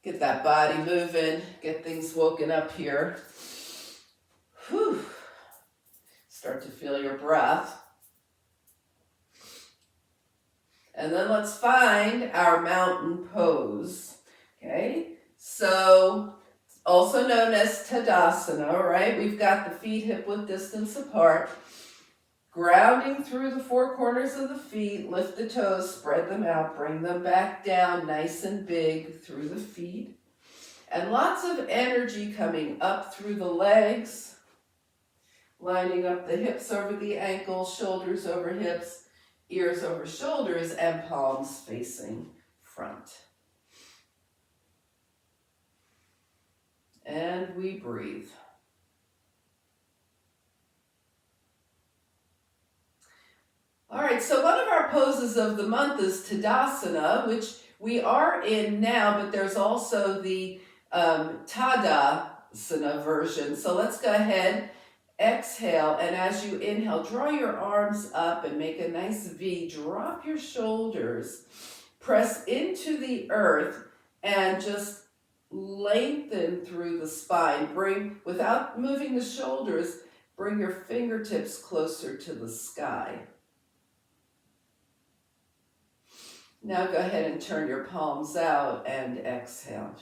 Get that body moving, get things woken up here. Whew. Start to feel your breath. And then let's find our mountain pose. Okay, so also known as Tadasana, right? We've got the feet hip-width distance apart. Grounding through the four corners of the feet, lift the toes, spread them out, bring them back down nice and big through the feet. And lots of energy coming up through the legs, lining up the hips over the ankles, shoulders over hips, ears over shoulders, and palms facing front. And we breathe. All right, so one of our poses of the month is Tadasana, which we are in now, but there's also the Tadasana version. So let's go ahead, exhale, and as you inhale, draw your arms up and make a nice V. Drop your shoulders, press into the earth, and just lengthen through the spine. Bring, without moving the shoulders, bring your fingertips closer to the sky. Now go ahead and turn your palms out and exhale.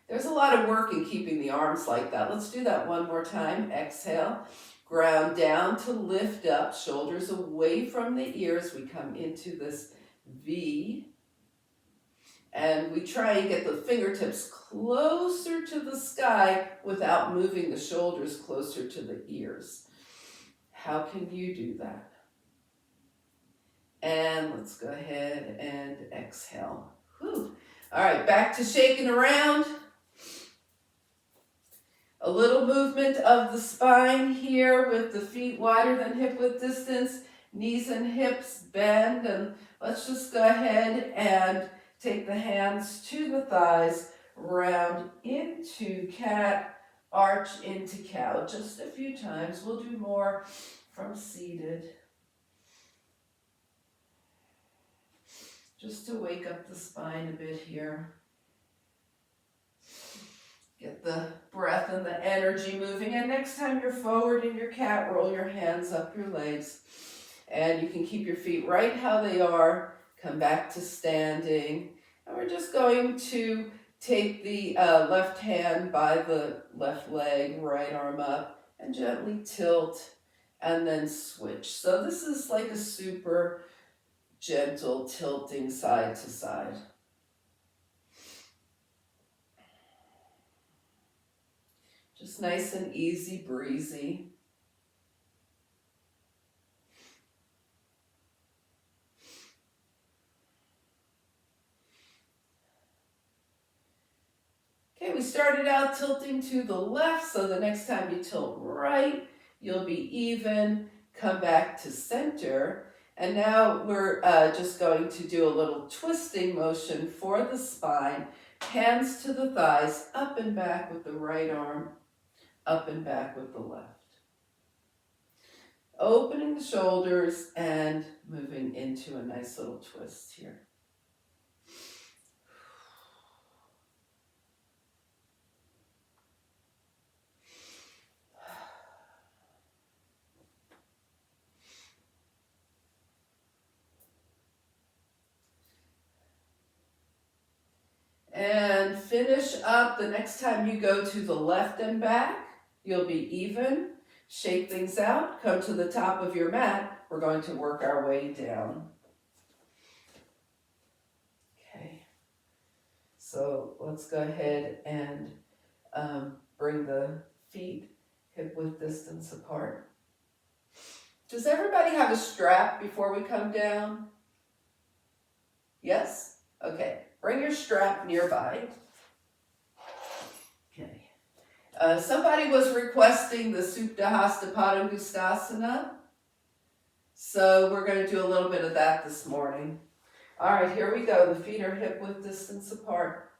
There's a lot of work in keeping the arms like that. Let's do that one more time. Exhale, ground down to lift up, shoulders away from the ears. We come into this V. And we try and get the fingertips closer to the sky without moving the shoulders closer to the ears. How can you do that? And let's go ahead and exhale. Whew. All right, back to shaking around. A little movement of the spine here with the feet wider than hip width distance, knees and hips bend, and let's just go ahead and take the hands to the thighs, round into cat, arch into cow. Just a few times. We'll do more from seated. Just to wake up the spine a bit here. Get the breath and the energy moving. And next time you're forward in your cat, roll your hands up your legs. And you can keep your feet right how they are. Come back to standing. And we're just going to take the left hand by the left leg, right arm up, and gently tilt and then switch. So this is like a super gentle tilting side to side. Just nice and easy breezy. Okay, we started out tilting to the left, so the next time you tilt right, you'll be even, come back to center. And now we're just going to do a little twisting motion for the spine, hands to the thighs, up and back with the right arm, up and back with the left. Opening the shoulders and moving into a nice little twist here. And finish up. The next time you go to the left and back, you'll be even. Shake things out. Come to the top of your mat. We're going to work our way down. Okay. So let's go ahead and bring the feet hip-width distance apart. Does everybody have a strap before we come down? Yes? Okay. Bring your strap nearby. Okay. Somebody was requesting the Supta Hasta Padangusthasana. So we're going to do a little bit of that this morning. All right, here we go. The feet are hip-width distance apart.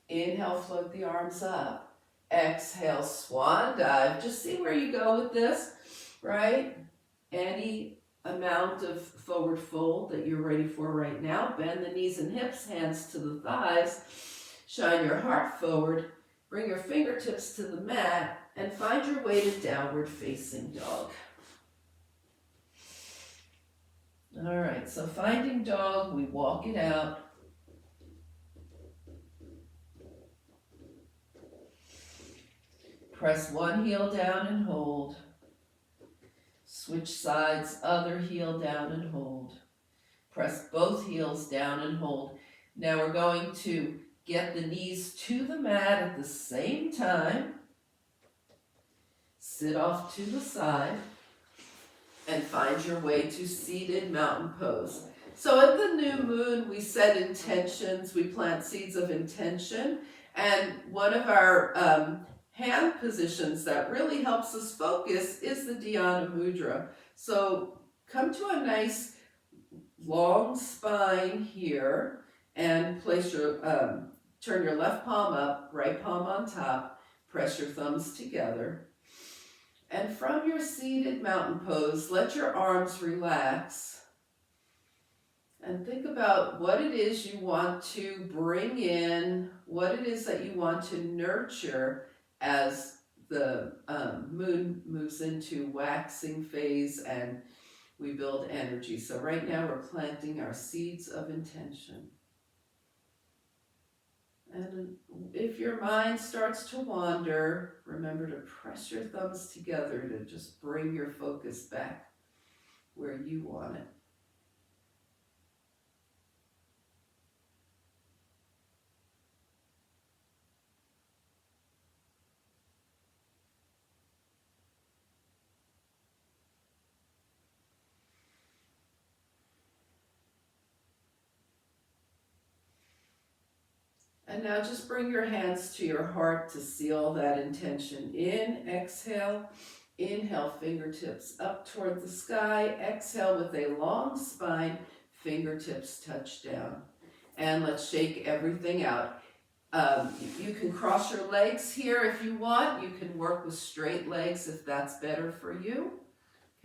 Inhale, float the arms up. Exhale, swan dive. Just see where you go with this, right? Any amount of forward fold that you're ready for right now. Bend the knees and hips, hands to the thighs. Shine your heart forward. Bring your fingertips to the mat and find your way to downward facing dog. All right, so finding dog, we walk it out. Press one heel down and hold. Switch sides, other heel down and hold. Press both heels down and hold. Now we're going to get the knees to the mat at the same time. Sit off to the side and find your way to seated mountain pose. So at the new moon, we set intentions, we plant seeds of intention, and one of our hand positions that really helps us focus is the Dhyana Mudra. So come to a nice long spine here and place your, turn your left palm up, right palm on top, press your thumbs together. And from your seated mountain pose, let your arms relax and think about what it is you want to bring in, what it is that you want to nurture as the moon moves into waxing phase and we build energy. So right now we're planting our seeds of intention. And if your mind starts to wander, remember to press your thumbs together to just bring your focus back where you want it. And now just bring your hands to your heart to seal that intention in. Exhale. Inhale, fingertips up toward the sky. Exhale with a long spine, fingertips touch down. And let's shake everything out. You can cross your legs here if you want. You can work with straight legs if that's better for you.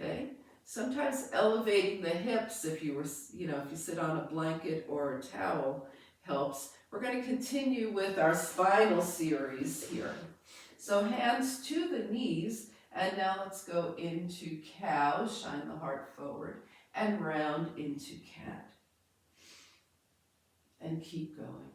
Okay. Sometimes elevating the hips, if you were, if you sit on a blanket or a towel, helps. We're going to continue with our spinal series here. So hands to the knees, and now let's go into cow, shine the heart forward, and round into cat. And keep going.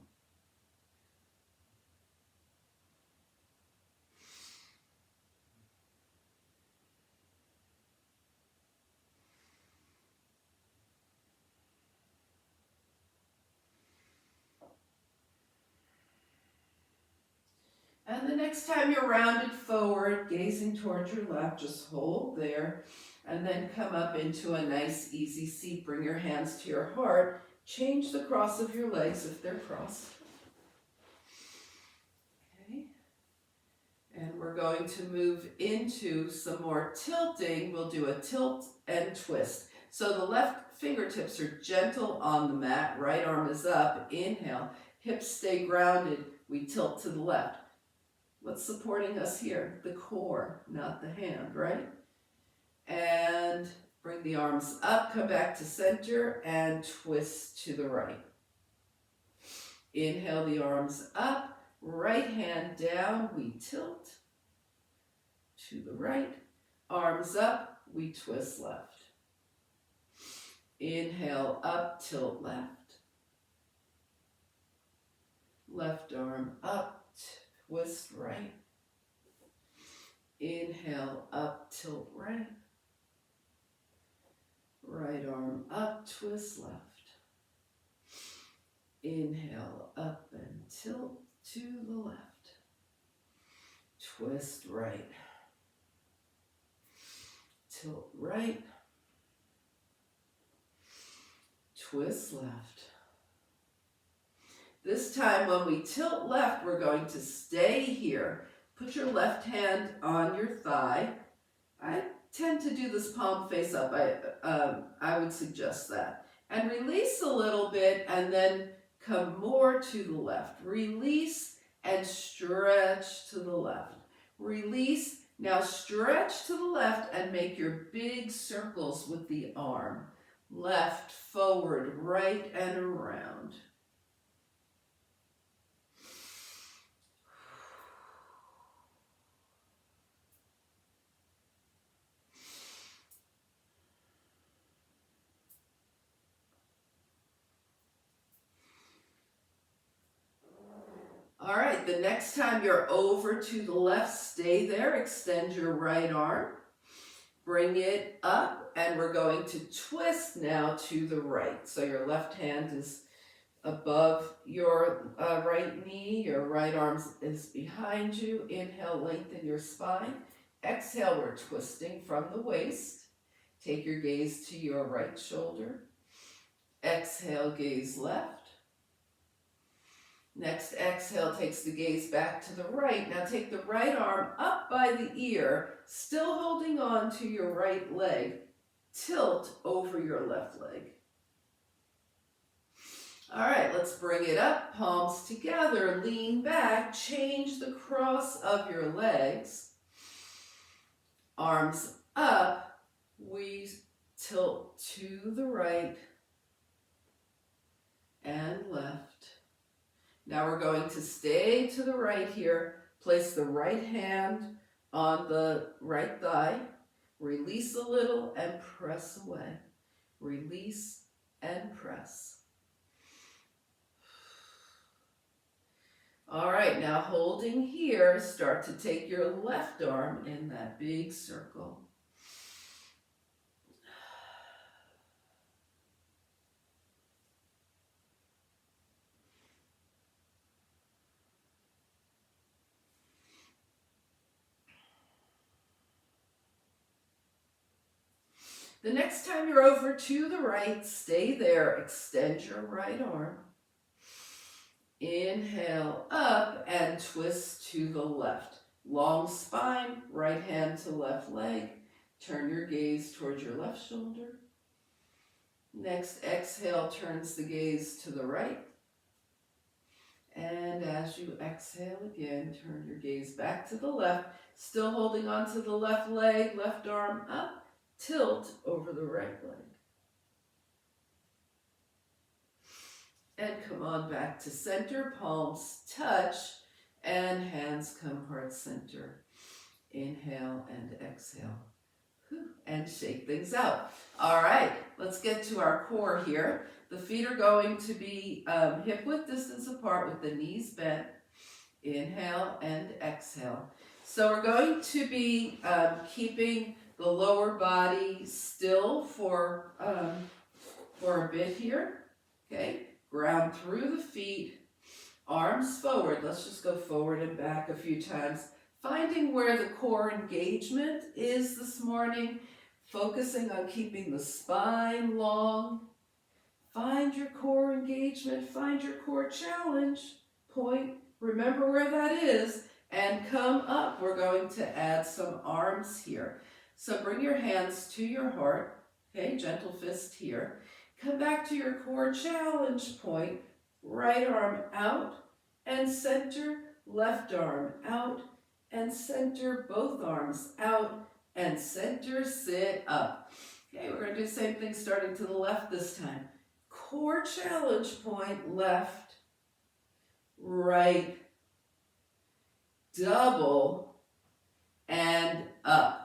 And the next time you're rounded forward, gazing towards your left, just hold there, and then come up into a nice, easy seat. Bring your hands to your heart. Change the cross of your legs if they're crossed. Okay. And we're going to move into some more tilting. We'll do a tilt and twist. So the left fingertips are gentle on the mat. Right arm is up. Inhale. Hips stay grounded. We tilt to the left. What's supporting us here? The core, not the hand, right? And bring the arms up, come back to center, and twist to the right. Inhale the arms up, right hand down, we tilt to the right. Arms up, we twist left. Inhale up, tilt left. Left arm up. Twist right. Inhale, up, tilt right. Right arm up, twist left. Inhale, up and tilt to the left. Twist right. Tilt right. Twist left. This time when we tilt left, we're going to stay here. Put your left hand on your thigh. I tend to do this palm face up. I would suggest that. And release a little bit and then come more to the left. Release and stretch to the left. Release Now stretch to the left and make your big circles with the arm. Left, forward, right, and around. All right, the next time you're over to the left, stay there, extend your right arm, bring it up, and we're going to twist now to the right. So your left hand is above your right knee, your right arm is behind you. Inhale, lengthen your spine. Exhale, we're twisting from the waist. Take your gaze to your right shoulder. Exhale, gaze left. Next exhale takes the gaze back to the right. Now take the right arm up by the ear, still holding on to your right leg. Tilt over your left leg. All right, let's bring it up, palms together, lean back, change the cross of your legs. Arms up, we tilt to the right and left. Now we're going to stay to the right here. Place the right hand on the right thigh. Release a little and press away. Release and press. All right, now holding here, start to take your left arm in that big circle. The next time you're over to the right, stay there, extend your right arm. Inhale up and twist to the left. Long spine, right hand to left leg. Turn your gaze towards your left shoulder. Next exhale turns the gaze to the right. And as you exhale again, turn your gaze back to the left. Still holding on to the left leg, left arm up. Tilt over the right leg. And come on back to center, palms touch, and hands come heart center. Inhale and exhale. And shake things out. All right, let's get to our core here. The feet are going to be hip width distance apart with the knees bent. Inhale and exhale. So we're going to be keeping the lower body still for a bit here. Okay, ground through the feet, arms forward. Let's just go forward and back a few times. Finding where the core engagement is this morning, focusing on keeping the spine long. Find your core engagement, find your core challenge point. Remember where that is and come up. We're going to add some arms here. So bring your hands to your heart, okay, gentle fist here. Come back to your core challenge point, right arm out and center, left arm out and center, both arms out and center, sit up. Okay, we're going to do the same thing starting to the left this time. Core challenge point, left, right, double, and up.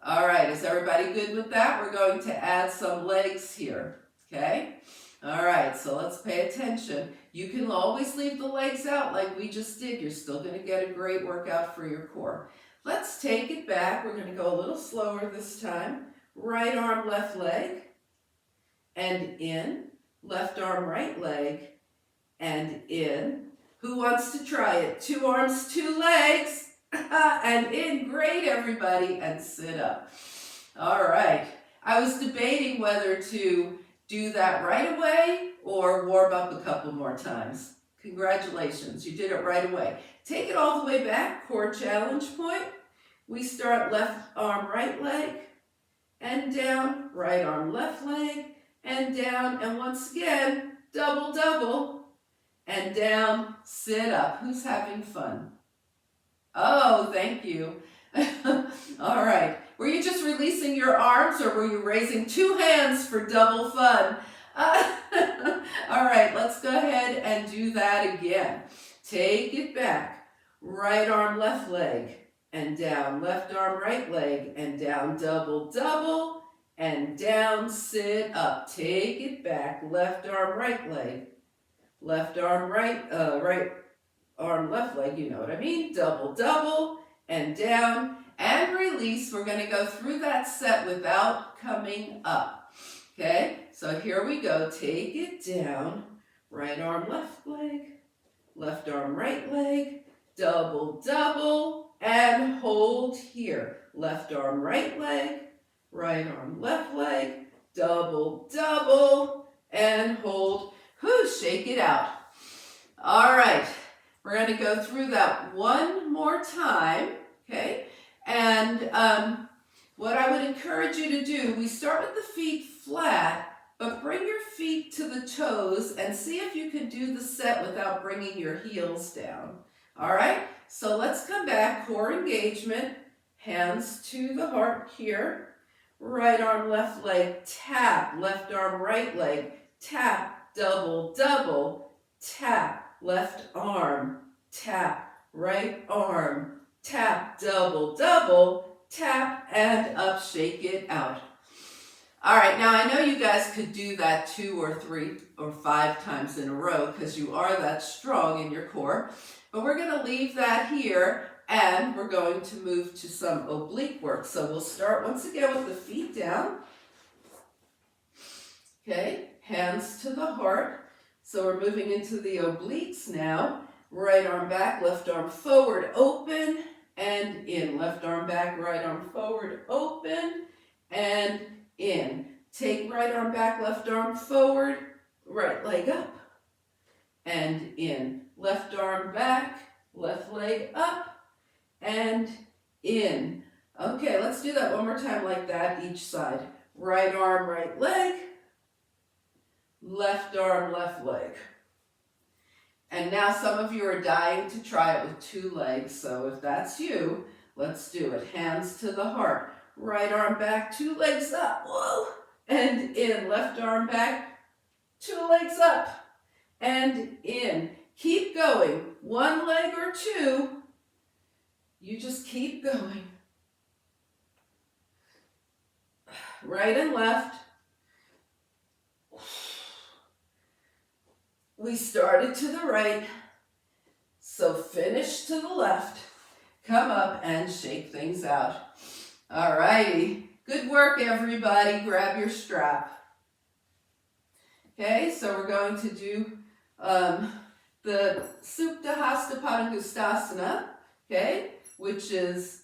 All right, is everybody good with that? We're going to add some legs here, okay? All right, so let's pay attention. You can always leave the legs out like we just did. You're still going to get a great workout for your core. Let's take it back. We're going to go a little slower this time. Right arm, left leg, and in. Left arm, right leg, and in. Who wants to try it? 2 arms, 2 legs. And in. Great, everybody, and sit up. All right. I was debating whether to do that right away or warm up a couple more times. Congratulations, you did it right away. Take it all the way back, core challenge point. We start left arm, right leg, and down, right arm, left leg, and down, and once again, double, double, and down, sit up. Who's having fun? Oh, thank you. All right. Were you just releasing your arms or were you raising two hands for double fun? All right, let's go ahead and do that again. Take it back. Right arm, left leg, and down. Left arm, right leg, and down. Double, double, and down, sit up. Take it back. Left arm, right leg. Left arm, right arm, left leg, you know what I mean. Double, double, and down, and release. We're going to go through that set without coming up. Okay, so here we go. Take it down. Right arm, left leg. Left arm, right leg. Double, double, and hold here. Left arm, right leg. Right arm, left leg. Double, double, and hold. Whew, shake it out. All right, we're going to go through that one more time, okay? And what I would encourage you to do, we start with the feet flat, but bring your feet to the toes and see if you can do the set without bringing your heels down. All right, so let's come back, core engagement, hands to the heart here. Right arm, left leg, tap. Left arm, right leg, tap. Double, double, tap. Left arm, tap. Right arm, tap. Double, double, tap, and up, shake it out. All right, now I know you guys could do that 2 or 3 or 5 times in a row because you are that strong in your core, but we're going to leave that here and we're going to move to some oblique work. So we'll start once again with the feet down. Okay, hands to the heart. So we're moving into the obliques now. Right arm back, left arm forward, open, and in. Left arm back, right arm forward, open, and in. Take right arm back, left arm forward, right leg up, and in. Left arm back, left leg up, and in. Okay, let's do that one more time like that, each side. Right arm, right leg, left arm, left leg. And now some of you are dying to try it with 2 legs, so if that's you, let's do it. Hands to the heart. Right arm back, 2 legs up, whoa, and in. Left arm back, 2 legs up, and in. Keep going, 1 leg or 2, you just keep going. Right and left. We started to the right, so finish to the left. Come up and shake things out. All righty, good work everybody, grab your strap. Okay, so we're going to do the Supta Hasta Padangustasana, okay, which is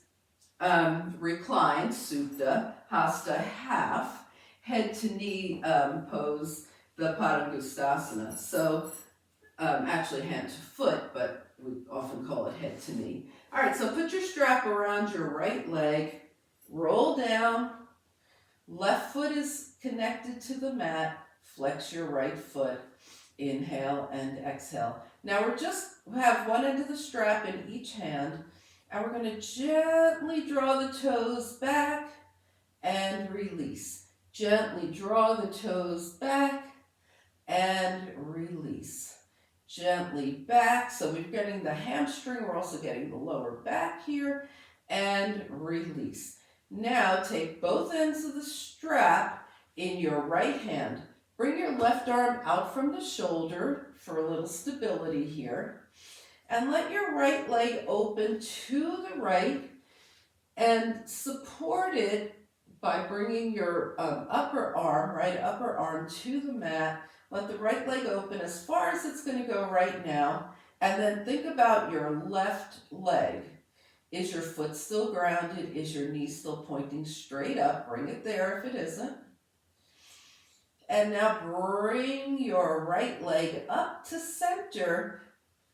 reclined, Supta, Hasta half, head to knee pose, the Padangustasana. So actually hand to foot, but we often call it head to knee. All right, so put your strap around your right leg, roll down, left foot is connected to the mat, flex your right foot, inhale and exhale. Now we have one end of the strap in each hand, and we're going to gently draw the toes back and release. Gently draw the toes back and release. Gently back, so we're getting the hamstring, we're also getting the lower back here, and release. Now take both ends of the strap in your right hand. Bring your left arm out from the shoulder for a little stability here. And let your right leg open to the right and support it by bringing your upper arm to the mat. Let the right leg open as far as it's going to go right now. And then think about your left leg. Is your foot still grounded? Is your knee still pointing straight up? Bring it there if it isn't. And now bring your right leg up to center.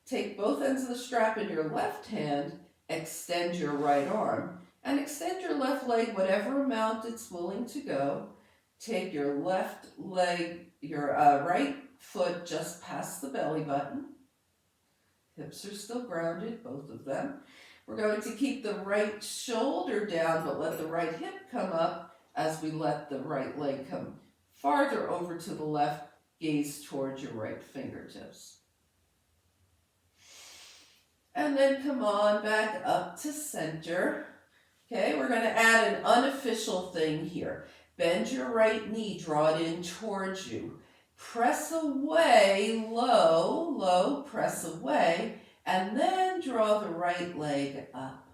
Take both ends of the strap in your left hand. Extend your right arm. And extend your left leg whatever amount it's willing to go. Take your left leg, your right foot just past the belly button. Hips are still grounded, both of them. We're going to keep the right shoulder down, but let the right hip come up as we let the right leg come farther over to the left, gaze towards your right fingertips. And then come on back up to center. Okay, we're going to add an unofficial thing here. Bend your right knee, draw it in towards you. Press away, low, low, press away, and then draw the right leg up.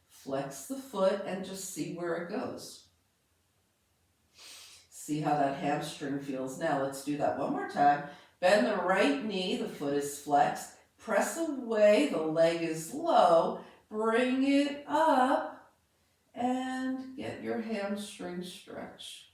Flex the foot and just see where it goes. See how that hamstring feels. Now let's do that one more time. Bend the right knee, the foot is flexed. Press away, the leg is low. Bring it up and get your hamstring stretch.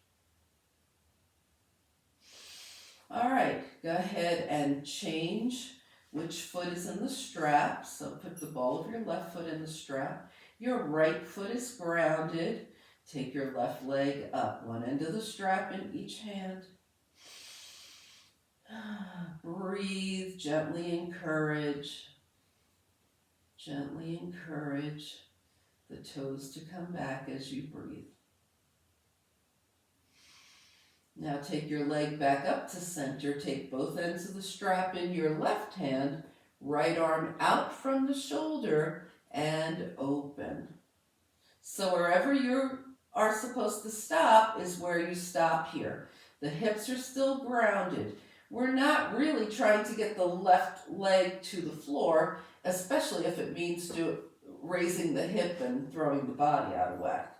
All right, go ahead and change which foot is in the strap. So put the ball of your left foot in the strap. Your right foot is grounded. Take your left leg up, one end of the strap in each hand. Breathe, gently encourage the toes to come back as you breathe. Now take your leg back up to center. Take both ends of the strap in your left hand, right arm out from the shoulder and open. So wherever you are supposed to stop is where you stop here. The hips are still grounded. We're not really trying to get the left leg to the floor, especially if it means raising the hip and throwing the body out of whack.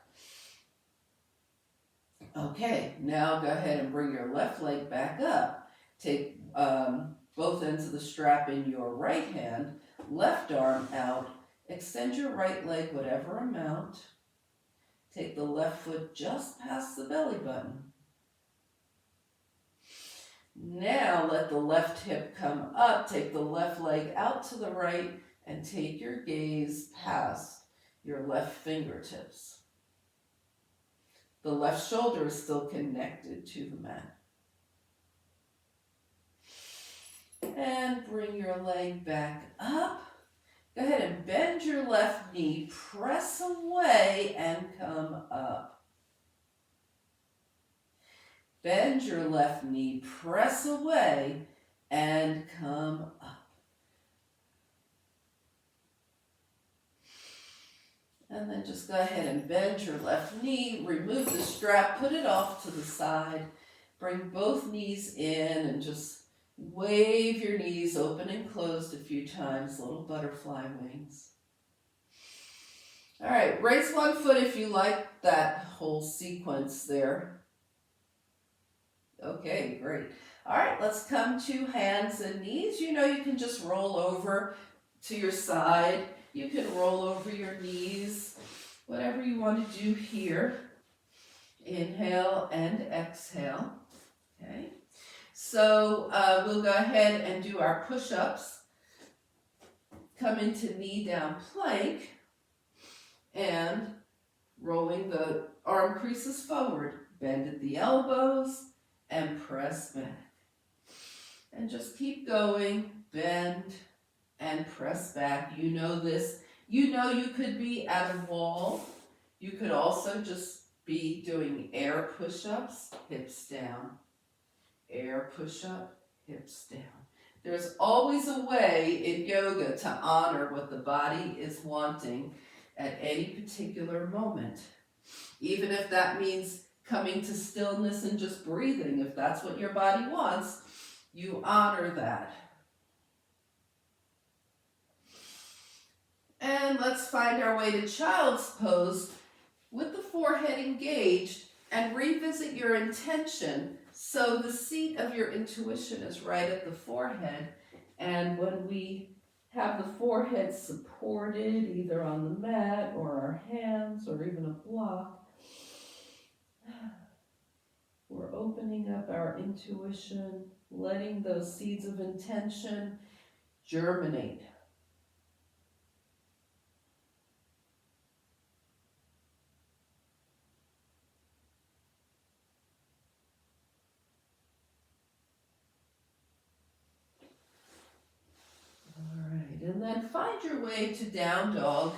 Okay, now go ahead and bring your left leg back up. Take both ends of the strap in your right hand, left arm out. Extend your right leg whatever amount. Take the left foot just past the belly button. Now let the left hip come up. Take the left leg out to the right and take your gaze past your left fingertips. The left shoulder is still connected to the mat. And bring your leg back up. Go ahead and bend your left knee, press away and come up. Bend your left knee, press away and come up. And then just go ahead and bend your left knee, remove the strap, put it off to the side. Bring both knees in and just wave your knees open and closed a few times, little butterfly wings. All right, raise one foot if you like that whole sequence there. Okay, great. All right, let's come to hands and knees. You know, you can just roll over to your side. You can roll over your knees, whatever you want to do here. Inhale and exhale. Okay. So we'll go ahead and do our push-ups. Come into knee down plank and rolling the arm creases forward. Bend at the elbows and press back. And just keep going. Bend and press back. You know this. You know you could be at a wall. You could also just be doing air push-ups, hips down. Air push-up, hips down. There's always a way in yoga to honor what the body is wanting at any particular moment. Even if that means coming to stillness and just breathing, if that's what your body wants, you honor that. And let's find our way to child's pose with the forehead engaged and revisit your intention. So the seat of your intuition is right at the forehead. And when we have the forehead supported either on the mat or our hands or even a block, we're opening up our intuition, letting those seeds of intention germinate. All right, and then find your way to down dog.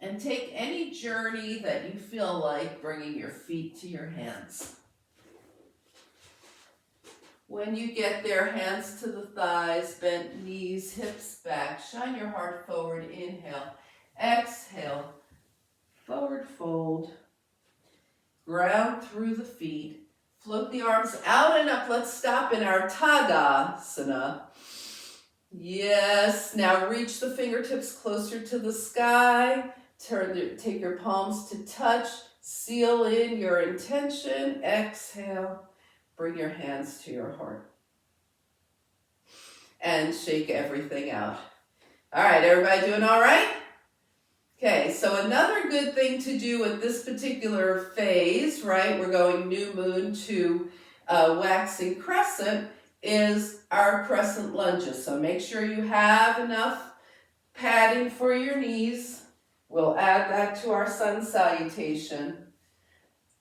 And take any journey that you feel like bringing your feet to your hands. When you get there, hands to the thighs, bent knees, hips back. Shine your heart forward. Inhale. Exhale. Forward fold. Ground through the feet. Float the arms out and up. Let's stop in our Tadasana. Yes. Now reach the fingertips closer to the sky. Take your palms to touch. Seal in your intention. Exhale. Bring your hands to your heart. And shake everything out. All right, everybody doing all right? Okay, so another good thing to do at this particular phase, right? We're going new moon to waxing crescent, is our crescent lunges. So make sure you have enough padding for your knees. We'll add that to our sun salutation.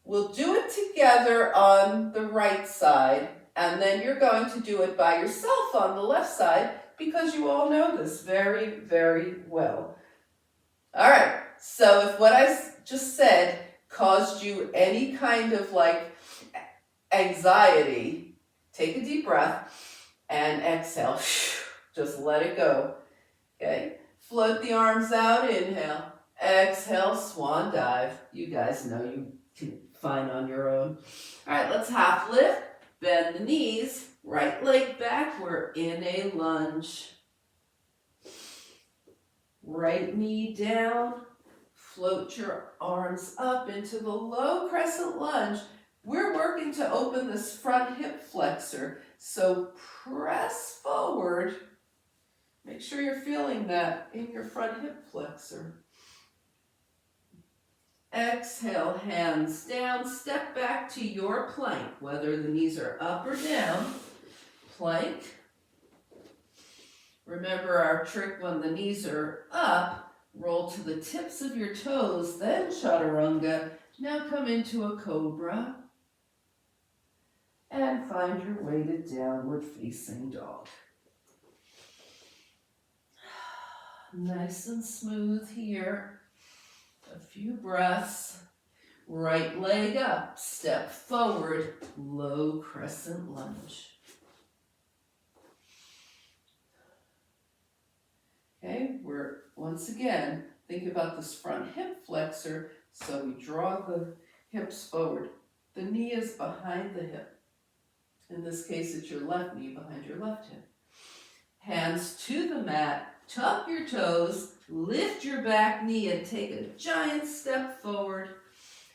We'll do it together on the right side, and then you're going to do it by yourself on the left side because you all know this very, very well. All right, so if what I just said caused you any kind of like anxiety, take a deep breath and exhale. Just let it go, okay? Float the arms out, inhale. Exhale, swan dive. You guys know you can fine on your own. All right, let's half lift, bend the knees, right leg back. We're in a lunge. Right knee down, float your arms up into the low crescent lunge. We're working to open this front hip flexor, so press forward. Make sure you're feeling that in your front hip flexor. Exhale, hands down, step back to your plank, whether the knees are up or down. Plank. Remember our trick when the knees are up, roll to the tips of your toes, then chaturanga. Now come into a cobra. And find your way to downward facing dog. Nice and smooth here. A few breaths. Right leg up, step forward, low crescent lunge. Okay, we're once again, think about this front hip flexor. So we draw the hips forward. The knee is behind the hip. In this case, it's your left knee behind your left hip. Hands to the mat, tuck your toes, lift your back knee and take a giant step forward.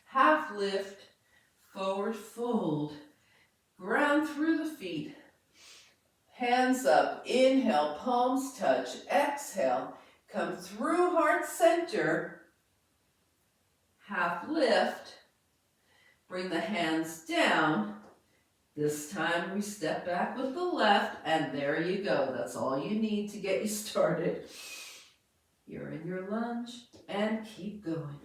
Half lift, forward fold, ground through the feet. Hands up, inhale, palms touch, exhale, come through heart center, half lift, bring the hands down. This time we step back with the left, and there you go. That's all you need to get you started. You're in your lunge, and keep going.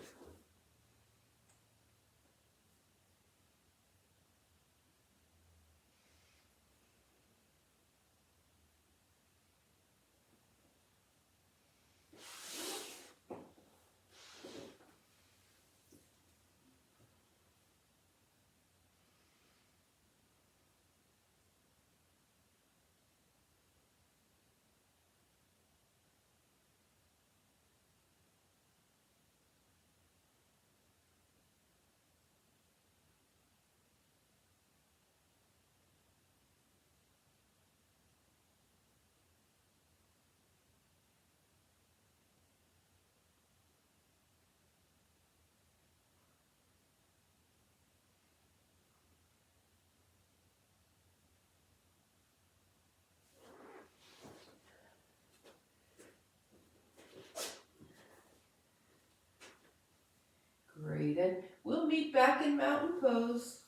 Great, and we'll meet back in mountain pose.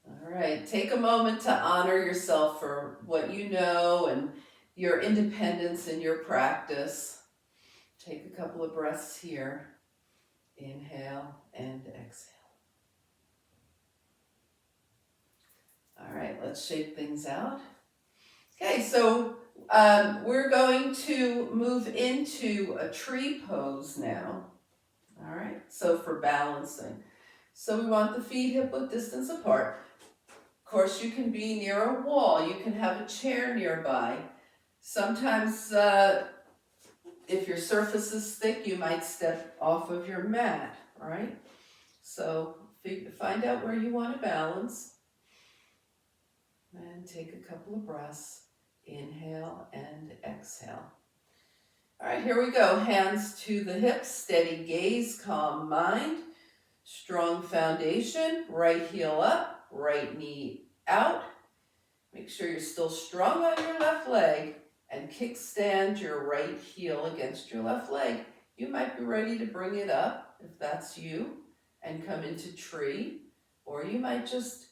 All right, right, take a moment to honor yourself for what you know and your independence in your practice. Take a couple of breaths here. Inhale and exhale. All right, let's shake things out. Okay, so we're going to move into a tree pose now. All right, so for balancing. So we want the feet hip-width distance apart. Of course, you can be near a wall. You can have a chair nearby. Sometimes if your surface is thick, you might step off of your mat, right? So find out where you want to balance. And take a couple of breaths. Inhale and exhale. All right, here we go. Hands to the hips, steady gaze, calm mind, strong foundation, right heel up, right knee out. Make sure you're still strong on your left leg and kickstand your right heel against your left leg. You might be ready to bring it up if that's you and come into tree, or you might just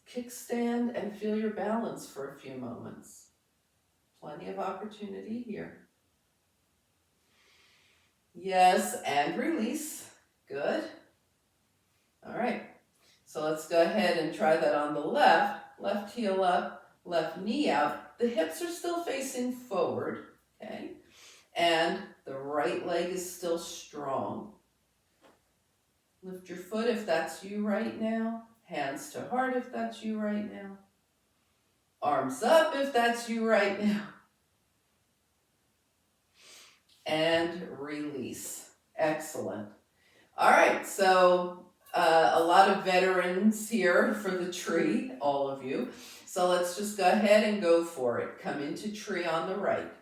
kickstand and feel your balance for a few moments. Plenty of opportunity here. Yes, and release. Good. All right. So let's go ahead and try that on the left. Left heel up, left knee out. The hips are still facing forward, okay? And the right leg is still strong. Lift your foot if that's you right now. Hands to heart if that's you right now. Arms up if that's you right now. And release. Excellent. All right, so a lot of veterans here for the tree, all of you. So let's just go ahead and go for it. Come into tree on the right.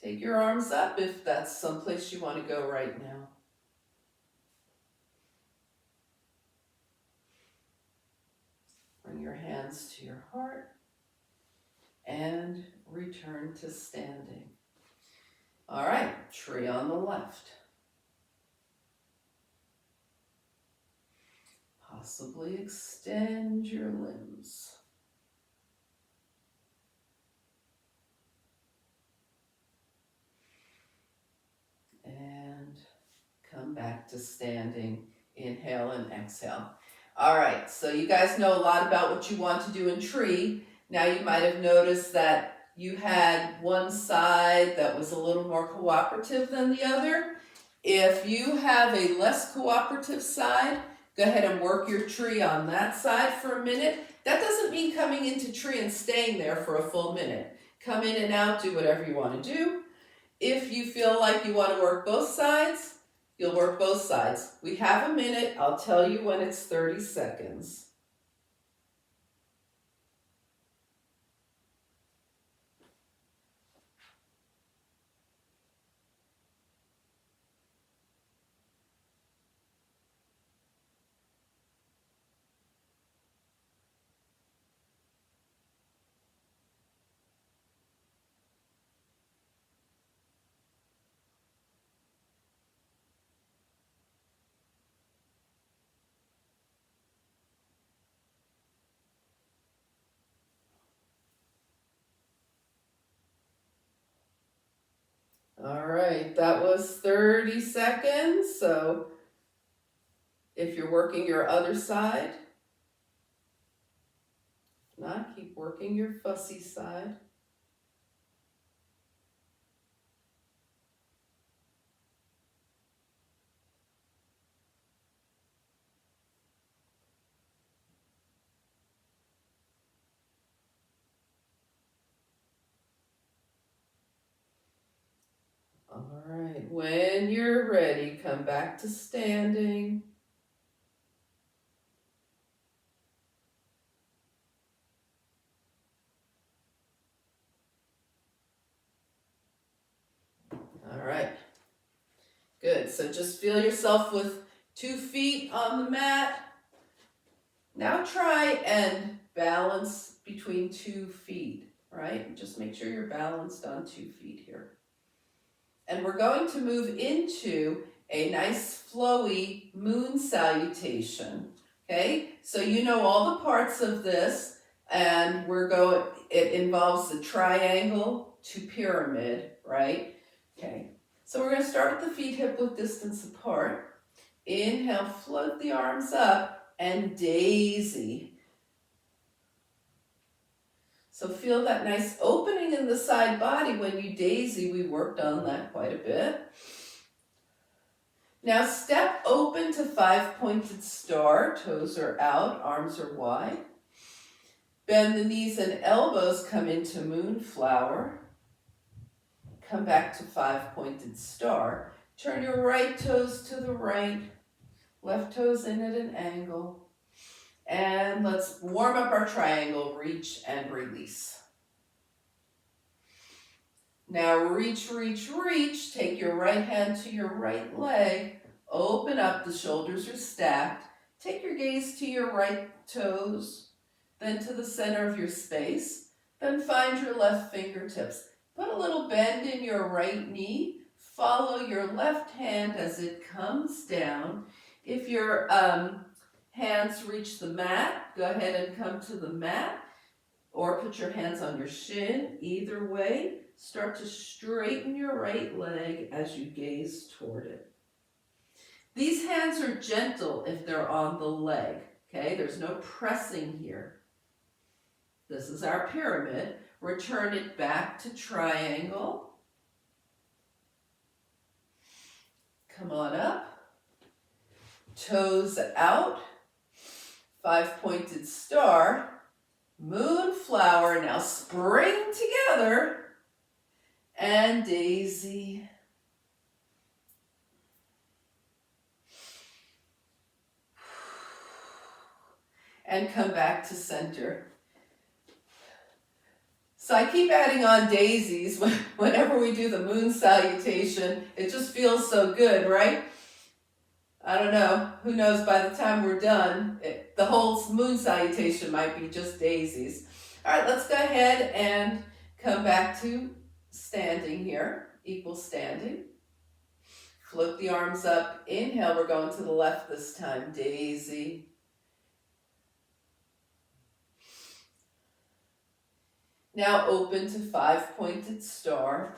Take your arms up if that's someplace you want to go right now. Bring your hands to your heart and return to standing. All right, tree on the left. Possibly extend your limbs. And come back to standing. Inhale and exhale. All right, so you guys know a lot about what you want to do in tree. Now you might have noticed that you had one side that was a little more cooperative than the other. If you have a less cooperative side, go ahead and work your tree on that side for a minute. That doesn't mean coming into tree and staying there for a full minute. Come in and out, do whatever you want to do. If you feel like you want to work both sides, you'll work both sides. We have a minute. I'll tell you when it's 30 seconds. All right, that was 30 seconds. So if you're working your other side, if not, keep working your fussy side. All right, when you're ready, come back to standing. All right, good. So just feel yourself with 2 feet on the mat. Now try and balance between 2 feet, right? Just make sure you're balanced on 2 feet here. And we're going to move into a nice flowy moon salutation. Okay, so you know all the parts of this, and it involves the triangle to pyramid, right? Okay, so we're going to start with the feet hip width distance apart. Inhale, float the arms up, and daisy. So feel that nice opening in the side body when you daisy. We worked on that quite a bit. Now step open to 5-pointed star. Toes are out, arms are wide. Bend the knees and elbows, come into moonflower. Come back to 5-pointed star. Turn your right toes to the right, left toes in at an angle. And let's warm up our triangle, reach and release. Now reach, reach, reach. Take your right hand to your right leg. Open up, the shoulders are stacked. Take your gaze to your right toes, then to the center of your space. Then find your left fingertips. Put a little bend in your right knee. Follow your left hand as it comes down. If your hands reach the mat, go ahead and come to the mat. Or put your hands on your shin. Either way, start to straighten your right leg as you gaze toward it. These hands are gentle if they're on the leg, okay? There's no pressing here. This is our pyramid. Return it back to triangle. Come on up. Toes out. 5-pointed star. Moonflower, now spring together, and daisy. And come back to center. So I keep adding on daisies whenever we do the moon salutation. It just feels so good, right? I don't know, who knows, by the time we're done, the whole moon salutation might be just daisies. All right, let's go ahead and come back to standing here, equal standing. Float the arms up, inhale, we're going to the left this time, daisy. Now open to 5-pointed star.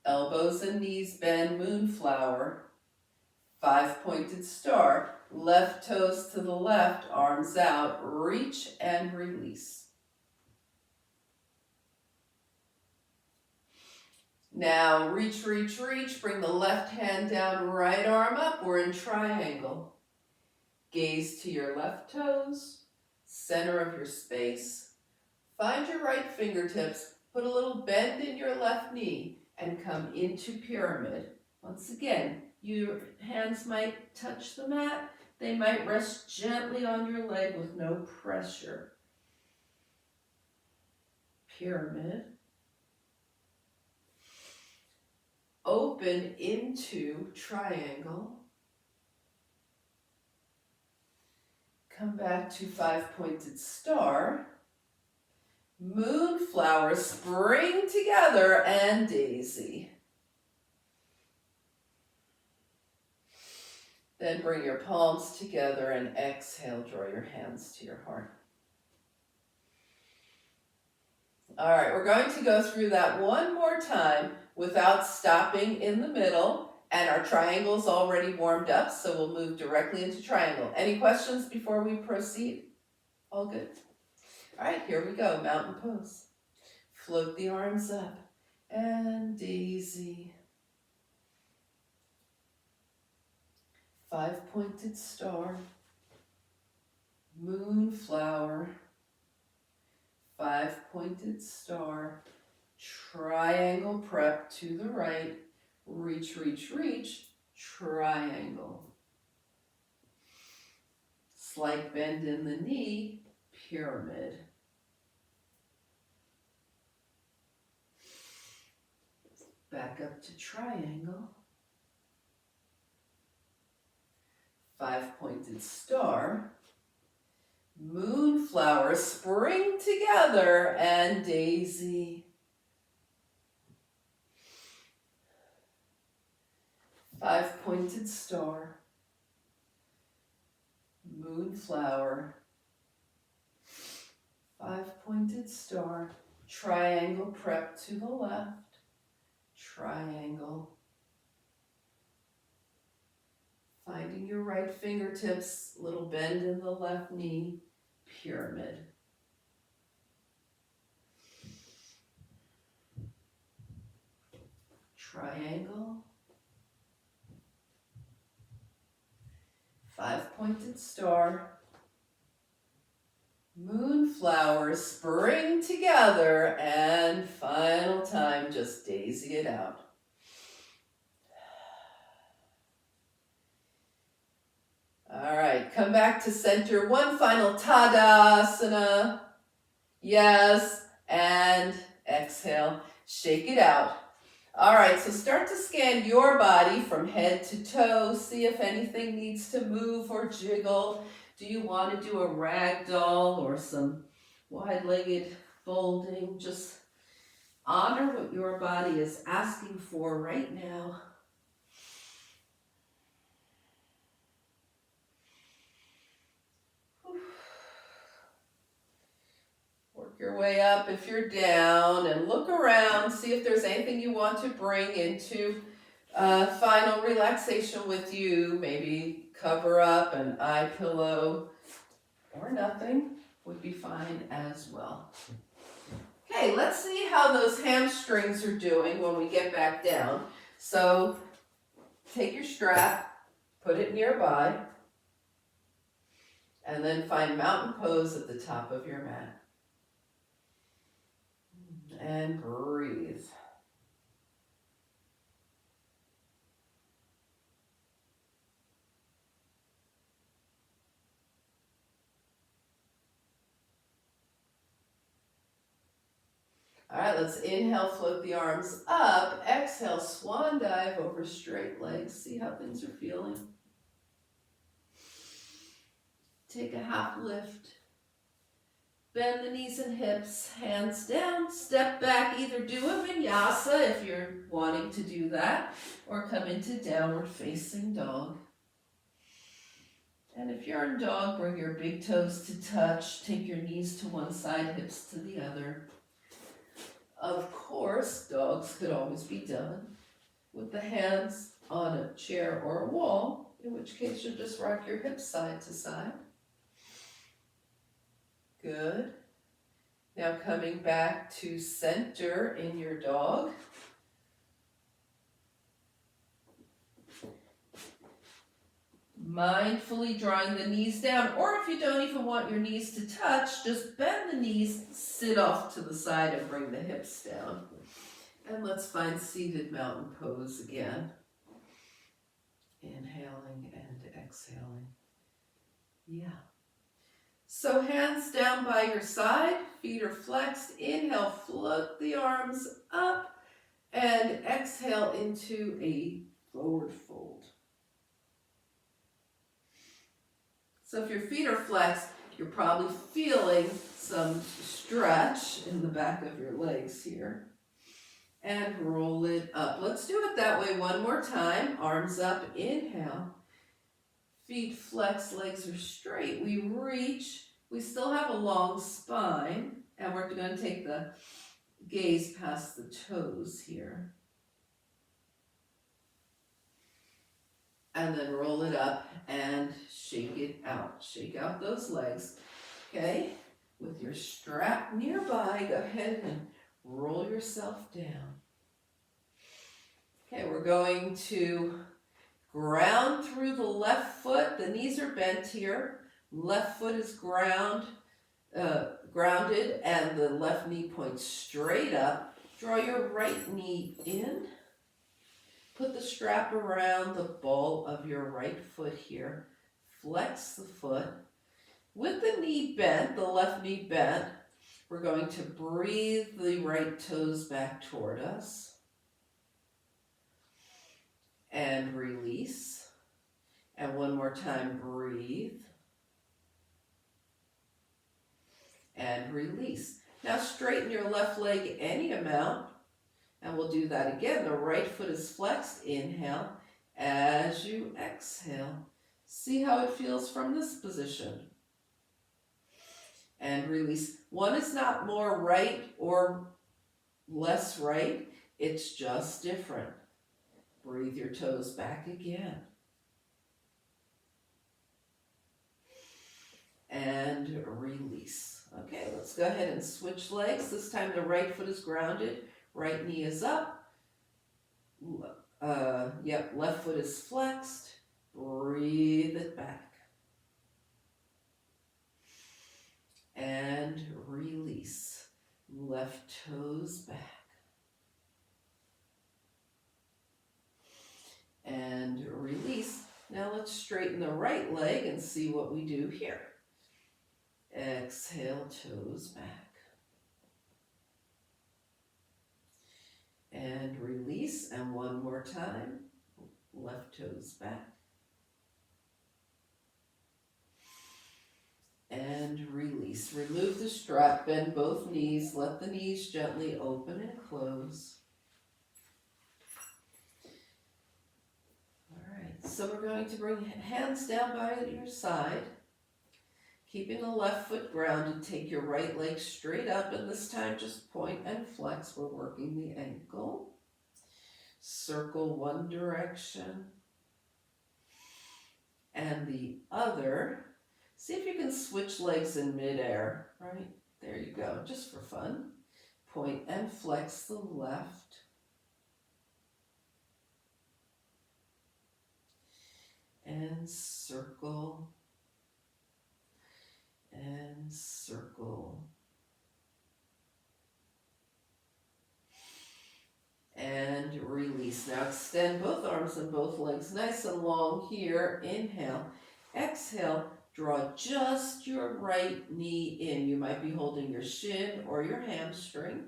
Elbows and knees bend, moonflower. 5-pointed star, left toes to the left, arms out, reach and release. Now reach, reach, reach, bring the left hand down, right arm up, we're in triangle. Gaze to your left toes, center of your space. Find your right fingertips, put a little bend in your left knee, and come into pyramid. Once again, your hands might touch the mat. They might rest gently on your leg with no pressure. Pyramid. Open into triangle. Come back to 5-pointed star. Moonflower, spring together, and daisy. Then bring your palms together and exhale, draw your hands to your heart. All right, we're going to go through that one more time without stopping in the middle, and our triangle's already warmed up, so we'll move directly into triangle. Any questions before we proceed? All good? All right, here we go, mountain pose. Float the arms up, and daisy. 5-pointed star, moonflower, 5-pointed star, triangle prep to the right, reach, reach, reach, triangle. Slight bend in the knee, pyramid. Back up to triangle. 5-pointed star, moonflower, spring together, and daisy. 5-pointed star, moonflower, 5-pointed star, triangle prep to the left, triangle. Finding your right fingertips, little bend in the left knee, pyramid. Triangle. 5-pointed star. Moonflowers spring together, and final time, just daisy it out. All right, come back to center. One final Tadasana. Yes, and exhale. Shake it out. All right, so start to scan your body from head to toe. See if anything needs to move or jiggle. Do you want to do a rag doll or some wide-legged folding? Just honor what your body is asking for right now. Work your way up if you're down and look around. See if there's anything you want to bring into final relaxation with you. Maybe cover up, an eye pillow, or nothing would be fine as well. Okay, let's see how those hamstrings are doing when we get back down. So take your strap, put it nearby, and then find mountain pose at the top of your mat. And breathe. All right, let's inhale, float the arms up. Exhale, swan dive over straight legs. See how things are feeling. Take a half lift. Bend the knees and hips, hands down, step back. Either do a vinyasa if you're wanting to do that, or come into downward facing dog. And if you're in dog, bring your big toes to touch. Take your knees to one side, hips to the other. Of course, dogs could always be done with the hands on a chair or a wall, in which case you'll just rock your hips side to side. Good. Now coming back to center in your dog. Mindfully drawing the knees down, or if you don't even want your knees to touch, just bend the knees, sit off to the side and bring the hips down. And let's find seated mountain pose again. Inhaling and exhaling. Yeah. So hands down by your side, feet are flexed. Inhale, float the arms up, and exhale into a forward fold. So if your feet are flexed, you're probably feeling some stretch in the back of your legs here. And roll it up. Let's do it that way one more time. Arms up, inhale. Feet flex, legs are straight. We reach. We still have a long spine. And we're going to take the gaze past the toes here. And then roll it up and shake it out. Shake out those legs. Okay? With your strap nearby, go ahead and roll yourself down. Okay, we're going to ground through the left foot. The knees are bent here. Left foot is grounded, and the left knee points straight up. Draw your right knee in. Put the strap around the ball of your right foot here. Flex the foot. With the knee bent, the left knee bent, we're going to breathe the right toes back toward us. And release. And one more time, breathe. And release. Now straighten your left leg any amount. And we'll do that again. The right foot is flexed. Inhale. As you exhale, See how it feels from this position. And release. One is not more right or less right, it's just different. Breathe your toes back again. And release. Okay, let's go ahead and switch legs. This time the right foot is grounded, right knee is up. Left foot is flexed. Breathe it back. And release. Left toes back. And release. Now let's straighten the right leg and see what we do here. Exhale, toes back. And release, and one more time. Left toes back. And release. Remove the strap, bend both knees, let the knees gently open and close. All right, so we're going to bring hands down by your side. Keeping the left foot grounded, take your right leg straight up, and this time just point and flex. We're working the ankle. Circle one direction and the other. See if you can switch legs in midair, right? There you go, just for fun. Point and flex the left. And circle. And circle. And release. Now extend both arms and both legs nice and long here. Inhale. Exhale. Draw just your right knee in. You might be holding your shin or your hamstring.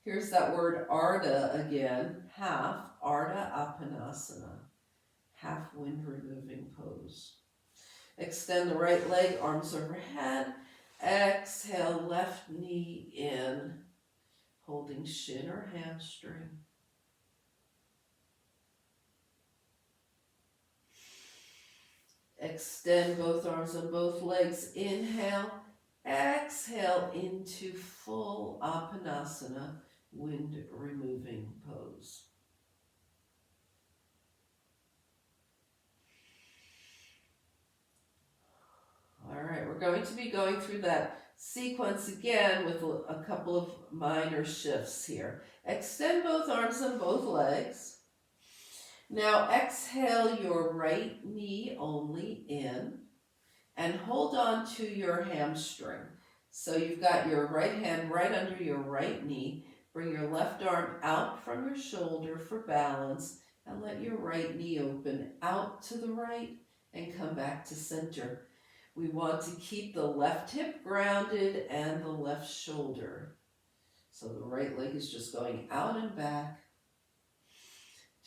Here's that word Ardha again. Half. Ardha Apanasana. Half wind removing pose. Extend the right leg, arms overhead. Exhale, left knee in, holding shin or hamstring. Extend both arms and both legs. Inhale, exhale into full Apanasana, wind removing pose. All right, we're going to be going through that sequence again with a couple of minor shifts here. Extend both arms and both legs. Now exhale your right knee only in and hold on to your hamstring. So you've got your right hand right under your right knee. Bring your left arm out from your shoulder for balance and let your right knee open out to the right and come back to center. We want to keep the left hip grounded and the left shoulder. So the right leg is just going out and back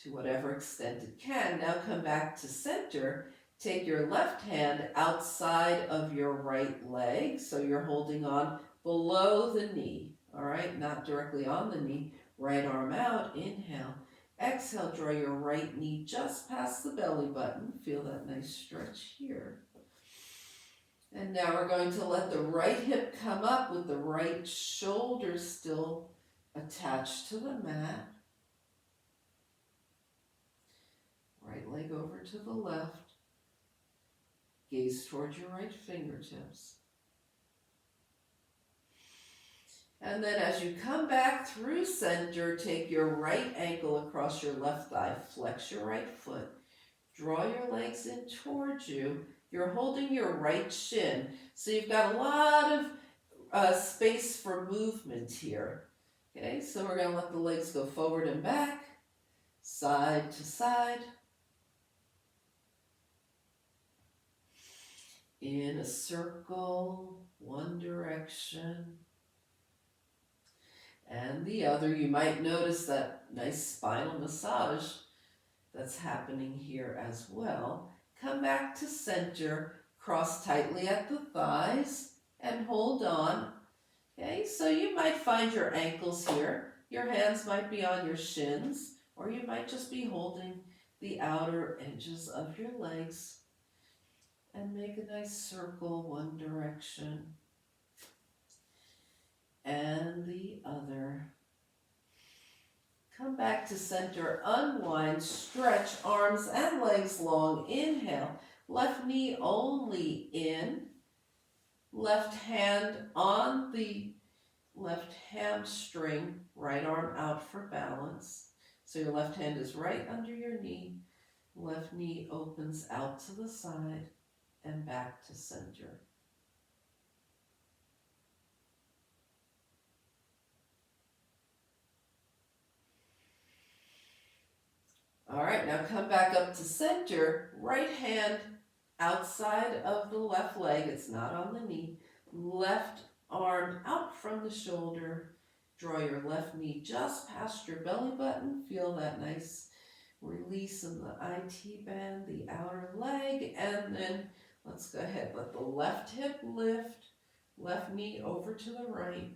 to whatever extent it can. Now come back to center. Take your left hand outside of your right leg. So you're holding on below the knee. All right, not directly on the knee. Right arm out. Inhale. Exhale, draw your right knee just past the belly button. Feel that nice stretch here. And now we're going to let the right hip come up with the right shoulder still attached to the mat. Right leg over to the left. Gaze towards your right fingertips. And then as you come back through center, take your right ankle across your left thigh. Flex your right foot. Draw your legs in towards you. You're holding your right shin, so you've got a lot of space for movement here. Okay, so we're going to let the legs go forward and back, side to side, in a circle, one direction, and the other. You might notice that nice spinal massage that's happening here as well. Come back to center, cross tightly at the thighs, and hold on. Okay, so you might find your ankles here. Your hands might be on your shins, or you might just be holding the outer edges of your legs. And make a nice circle one direction and the other. Come back to center, unwind, stretch arms and legs long. Inhale, left knee only in, left hand on the left hamstring, right arm out for balance. So your left hand is right under your knee, left knee opens out to the side and back to center. All right, now come back up to center, right hand outside of the left leg, it's not on the knee, left arm out from the shoulder, draw your left knee just past your belly button, feel that nice release in the IT band, the outer leg, and then let's go ahead, let the left hip lift, left knee over to the right,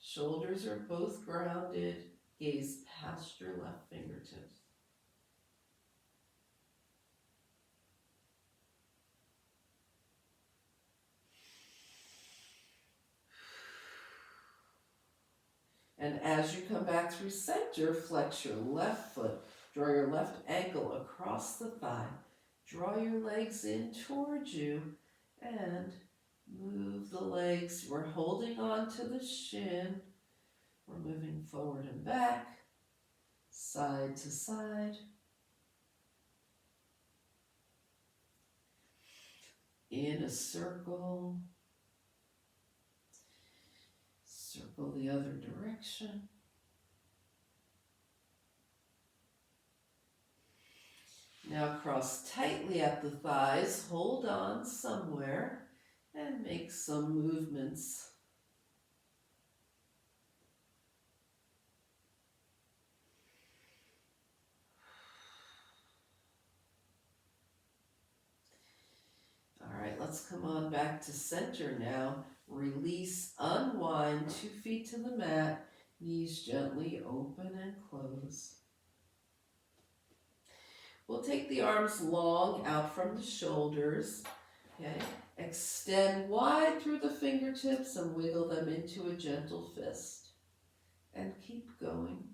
shoulders are both grounded, gaze past your left fingertips. And as you come back through center, flex your left foot, draw your left ankle across the thigh, draw your legs in towards you, and move the legs. We're holding on to the shin. We're moving forward and back, side to side. In a circle. Circle the other direction. Now cross tightly at the thighs, hold on somewhere, and make some movements. All right, let's come on back to center now. Release, unwind, 2 feet to the mat, knees gently open and close. We'll take the arms long out from the shoulders, okay? Extend wide through the fingertips and wiggle them into a gentle fist. And keep going.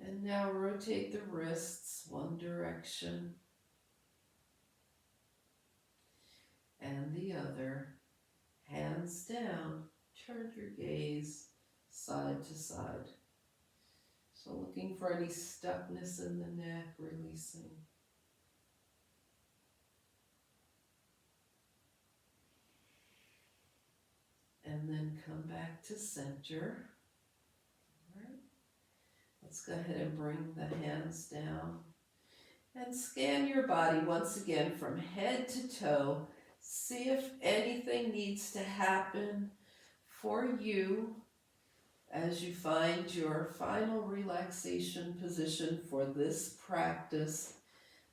And now rotate the wrists one direction and the other. Hands down, turn your gaze side to side. So looking for any stuckness in the neck, releasing. And then come back to center. All right. Let's go ahead and bring the hands down and scan your body once again from head to toe. See if anything needs to happen for you as you find your final relaxation position for this practice.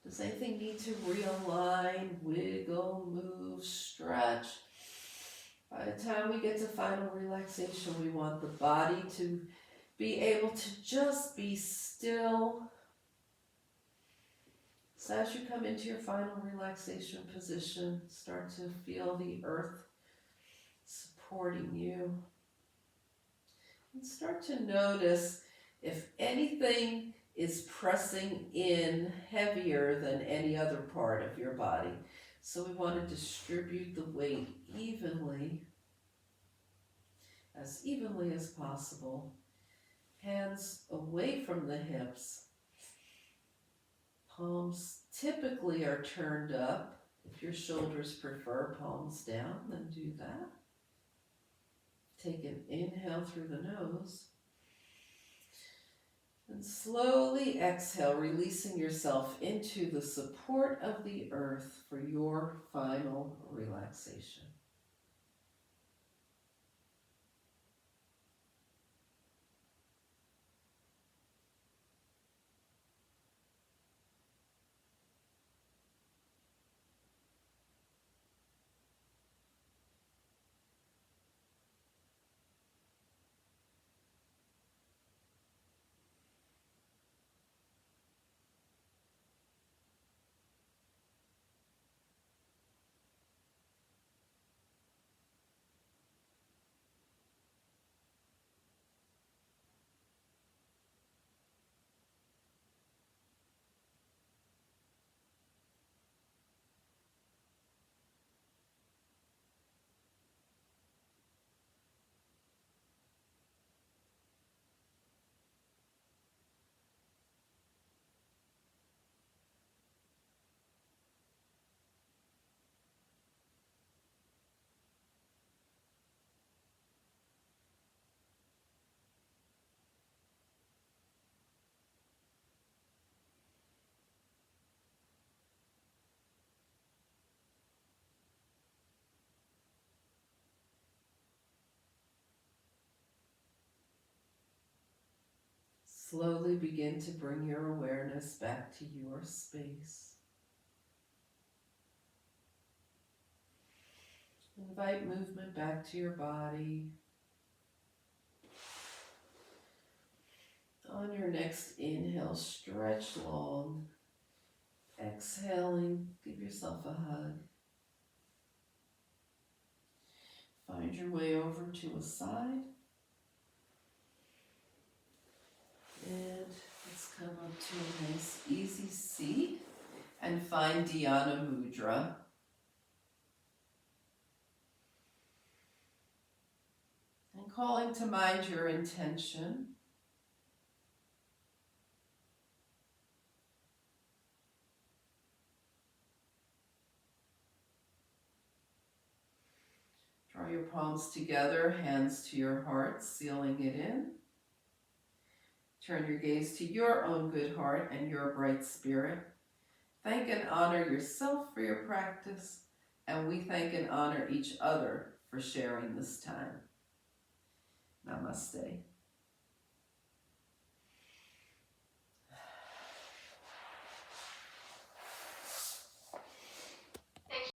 Does anything need to realign, wiggle, move, stretch? By the time we get to final relaxation, we want the body to be able to just be still. So as you come into your final relaxation position, start to feel the earth supporting you. And start to notice if anything is pressing in heavier than any other part of your body. So we want to distribute the weight evenly as possible. Hands away from the hips. Palms typically are turned up. If your shoulders prefer palms down, then do that. Take an inhale through the nose. And slowly exhale, releasing yourself into the support of the earth for your final relaxation. Slowly begin to bring your awareness back to your space. Invite movement back to your body. On your next inhale, stretch long. Exhaling, give yourself a hug. Find your way over to a side. And let's come up to a nice easy seat and find Dhyana Mudra. And calling to mind your intention. Draw your palms together, hands to your heart, sealing it in. Turn your gaze to your own good heart and your bright spirit. Thank and honor yourself for your practice, and we thank and honor each other for sharing this time. Namaste.